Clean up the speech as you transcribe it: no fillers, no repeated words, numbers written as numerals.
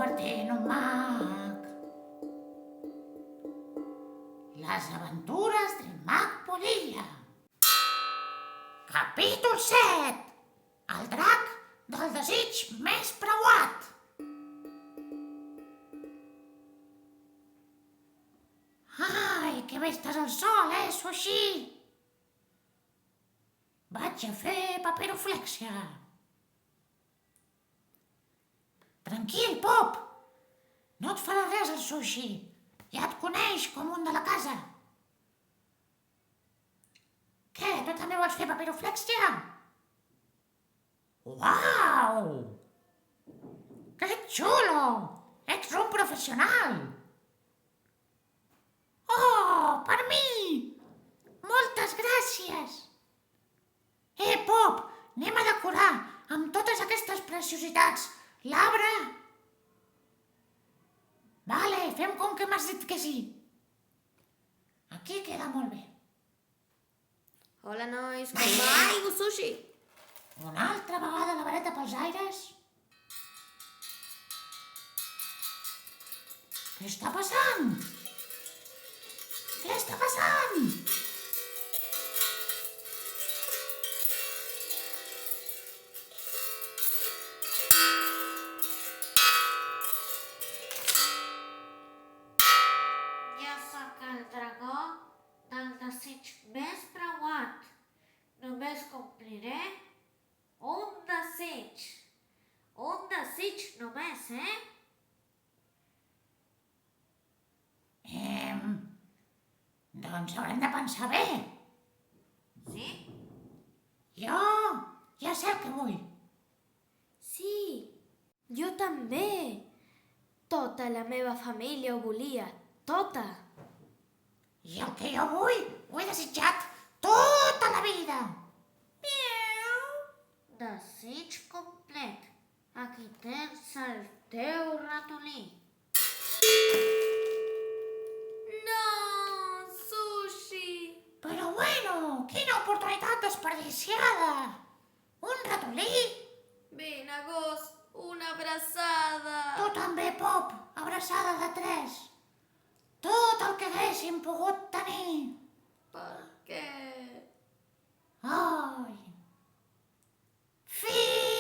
convertir en un mag. Les aventures del mag Polilla. Capítol 7. El drac del desig més preuat. Ai, que bé estàs al sol, Sushi? Vaig a fer paperoflèxia. Tranquil, Pop. No et farà res el Sushi. Ja et coneix com un de la casa. Què, tu també vols fer paperoflèxia? Uau! Que xulo! Ets un professional! Oh, per mi! Moltes gràcies! Pop, anem a decorar amb totes aquestes preciositats l'arbre? Vale, fem com que m'has dit que sí. Aquí queda molt bé. Hola, nois, com va? Ai, Sushi! Una altra vegada la vareta pels aires? Què està passant? Què està passant? Jo sóc el dragó del desig més preuat. Només compliré un desig. Un desig només, Doncs haurem de pensar bé. Sí? Jo ja sé el que vull. Sí, jo també. Tota la meva família ho volia, tota. I el que jo vull ho he desitjat tota la vida. Desig complet. Aquí tens el teu ratolí. No, Sushi! Però bueno, quina oportunitat desperdiciada. Un ratolí? Vine, gos, una abraçada. Tu també, Pop, abraçada de 3. Tot el que haguéssim pogut tenir. Per què? Ai. Fi!